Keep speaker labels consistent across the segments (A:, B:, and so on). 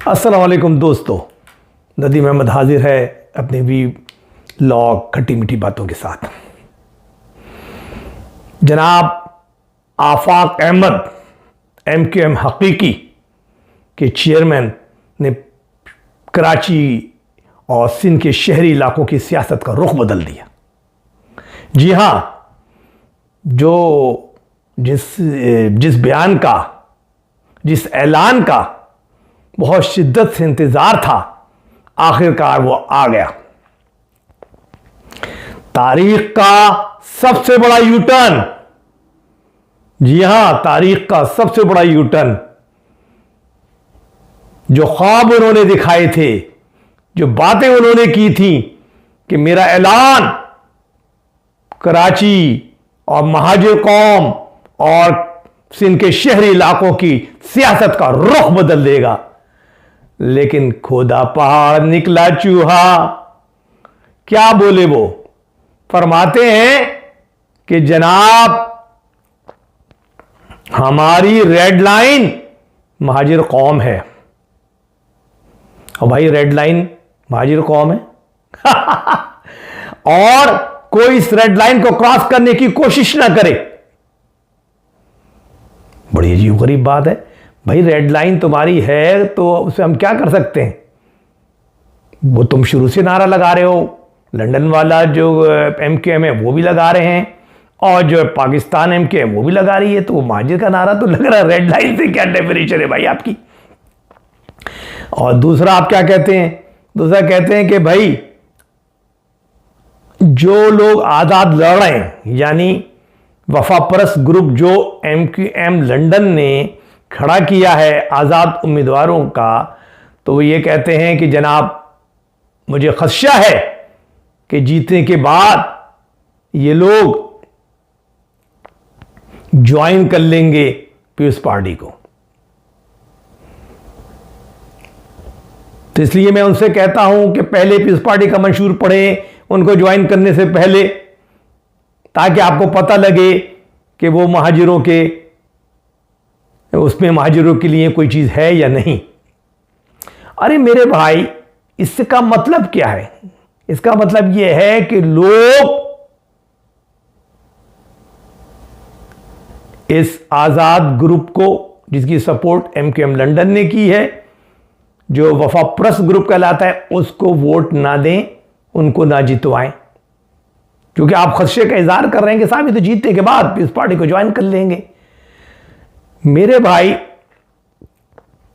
A: अस्सलाम वालेकुम दोस्तों, नदीम अहमद हाजिर है अपने वी लॉग खट्टी मीठी बातों के साथ। जनाब आफाक अहमद MQM हकीकी के चेयरमैन ने कराची और सिंध के शहरी इलाकों की सियासत का रुख बदल दिया। जी हाँ, जिस बयान का, जिस ऐलान का बहुत शिद्दत से इंतजार था, आखिरकार वो आ गया। तारीख का सबसे बड़ा यूटर्न, जी हां, तारीख का सबसे बड़ा यूटर्न। जो ख्वाब उन्होंने दिखाए थे, जो बातें उन्होंने की थी कि मेरा ऐलान कराची और महाजिर कौम और सिंध के शहरी इलाकों की सियासत का रुख बदल देगा, लेकिन खोदा पहाड़ निकला चूहा। क्या बोले वो? फरमाते हैं कि जनाब हमारी रेड लाइन महाजिर कौम है। और भाई रेड लाइन महाजिर कौम है और कोई इस रेड लाइन को क्रॉस करने की कोशिश ना करे। बड़ी अजीब गरीब बात है भाई। रेड लाइन तुम्हारी है तो उसे हम क्या कर सकते हैं? वो तुम शुरू से नारा लगा रहे हो, लंदन वाला जो MQM है वो भी लगा रहे हैं, और जो पाकिस्तान MQM वो भी लगा रही है, तो वो महाजिर का नारा तो लग रहा है। रेड लाइन से क्या डेफिनेशन है भाई आपकी? और दूसरा आप क्या कहते हैं? दूसरा कहते हैं कि भाई जो लोग आज़ाद लड़ रहे हैं, यानी वफापरस्त ग्रुप जो MQM लंदन ने खड़ा किया है आज़ाद उम्मीदवारों का, तो वो ये कहते हैं कि जनाब मुझे खदशा है कि जीतने के बाद ये लोग ज्वाइन कर लेंगे पीपल्स पार्टी को। तो इसलिए मैं उनसे कहता हूं कि पहले पीपल्स पार्टी का मंशूर पढ़ें उनको ज्वाइन करने से पहले, ताकि आपको पता लगे कि वो महाजिरों के, उसमें महाजिरों के लिए कोई चीज है या नहीं। अरे मेरे भाई, इसका मतलब क्या है? इसका मतलब यह है कि लोग इस आजाद ग्रुप को, जिसकी सपोर्ट MQM लंदन ने की है, जो वफाप्रस्त ग्रुप कहलाता है, उसको वोट ना दें, उनको ना जितवाएं, क्योंकि आप खदशे का इजहार कर रहे हैं कि साहब ये तो जीतने के बाद इस पार्टी को ज्वाइन कर लेंगे। मेरे भाई,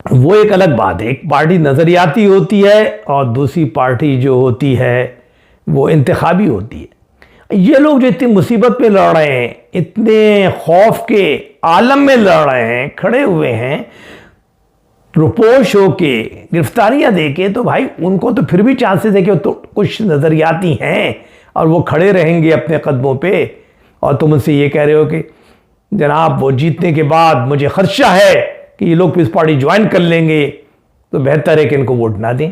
A: वो एक अलग बात है। एक पार्टी नजरियाती होती है और दूसरी पार्टी जो होती है वो इंतखाबी होती है। ये लोग जो इतनी मुसीबत में लड़ रहे हैं, इतने खौफ के आलम में लड़ रहे हैं, खड़े हुए हैं रुपोश होके, गिरफ्तारियां देके, तो भाई उनको तो फिर भी चांसेस है कि तो कुछ नजरियाती हैं और वो खड़े रहेंगे अपने कदमों पे। और तुम उनसे ये कह रहे हो कि जनाब वो जीतने के बाद मुझे खदशा है कि ये लोग पीपल्स पार्टी ज्वाइन कर लेंगे, तो बेहतर है कि इनको वोट ना दें।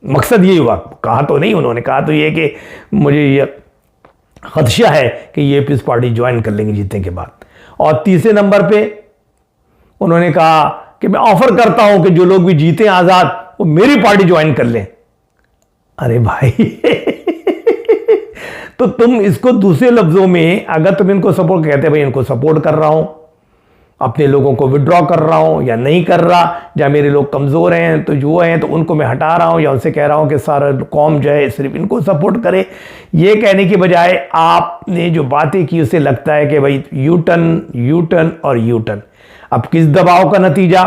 A: मकसद ये हुआ, कहा तो नहीं उन्होंने, कहा तो ये कि मुझे ये खदशा है कि ये पीपल्स पार्टी ज्वाइन कर लेंगे जीतने के बाद। और तीसरे नंबर पे उन्होंने कहा कि मैं ऑफर करता हूं कि जो लोग भी जीते आजाद, वो मेरी पार्टी ज्वाइन कर लें। अरे भाई तो तुम इसको दूसरे लफ्जों में, अगर तुम इनको सपोर्ट कहते भाई इनको सपोर्ट कर रहा हूं, अपने लोगों को विड्रॉ कर रहा हूं या नहीं कर रहा, या मेरे लोग कमजोर हैं तो जो हैं तो उनको मैं हटा रहा हूं, या उनसे कह रहा हूं कि सारा कौम जो है सिर्फ इनको सपोर्ट करे, ये कहने की बजाय आपने जो बातें की उससे लगता है कि भाई यूटर्न और यूटर्न। अब किस दबाव का नतीजा,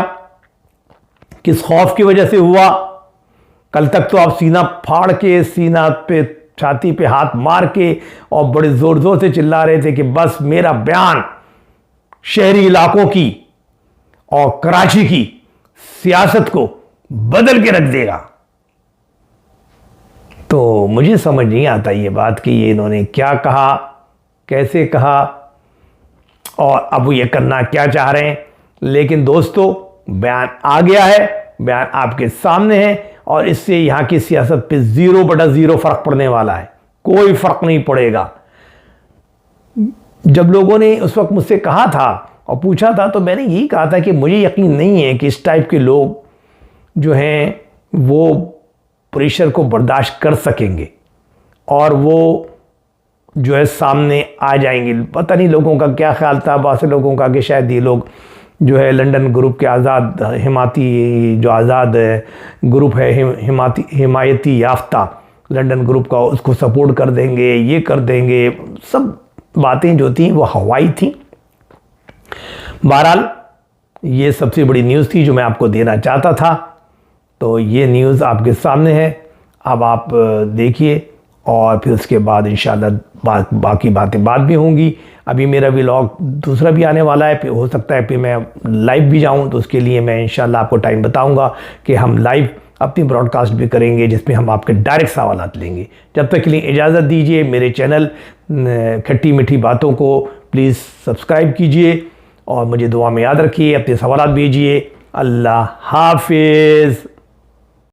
A: किस खौफ की वजह से हुआ? कल तक तो आप सीना फाड़ के, सीना पे, छाती पे हाथ मार के और बड़े जोर जोर से चिल्ला रहे थे कि बस मेरा बयान शहरी इलाकों की और कराची की सियासत को बदल के रख देगा। तो मुझे समझ नहीं आता ये बात कि ये इन्होंने क्या कहा, कैसे कहा, और अब ये करना क्या चाह रहे हैं। लेकिन दोस्तों, बयान आ गया है, बयान आपके सामने है, और इससे यहां की सियासत पे 0/0 फर्क पड़ने वाला है। कोई फर्क नहीं पड़ेगा। जब लोगों ने उस वक्त मुझसे कहा था और पूछा था, तो मैंने यही कहा था कि मुझे यकीन नहीं है कि इस टाइप के लोग जो हैं वो प्रेशर को बर्दाश्त कर सकेंगे और वो जो है सामने आ जाएंगे। पता नहीं लोगों का क्या ख्याल था, बहुत से लोगों का कि शायद ये लोग जो है लंदन ग्रुप के आज़ाद हिमायती, जो आज़ाद ग्रुप है हिमायती याफ्ता लंदन ग्रुप का, उसको सपोर्ट कर देंगे, ये कर देंगे। सब बातें जो थी वो हवाई थी। बहरहाल ये सबसे बड़ी न्यूज़ थी जो मैं आपको देना चाहता था। तो ये न्यूज़ आपके सामने है, अब आप देखिए और फिर उसके बाद इंशाल्लाह बाकी बातें बाद भी होंगी। अभी मेरा व्लॉग दूसरा भी आने वाला है, फिर हो सकता है फिर मैं लाइव भी जाऊं, तो उसके लिए मैं इंशाल्लाह आपको टाइम बताऊंगा कि हम लाइव अपनी ब्रॉडकास्ट भी करेंगे जिसमें हम आपके डायरेक्ट सवालात लेंगे। जब तक के लिए इजाज़त दीजिए। मेरे चैनल खट्टी मीठी बातों को प्लीज़ सब्सक्राइब कीजिए और मुझे दुआ में याद रखिए, अपने सवालात भेजिए। अल्लाह हाफिज़।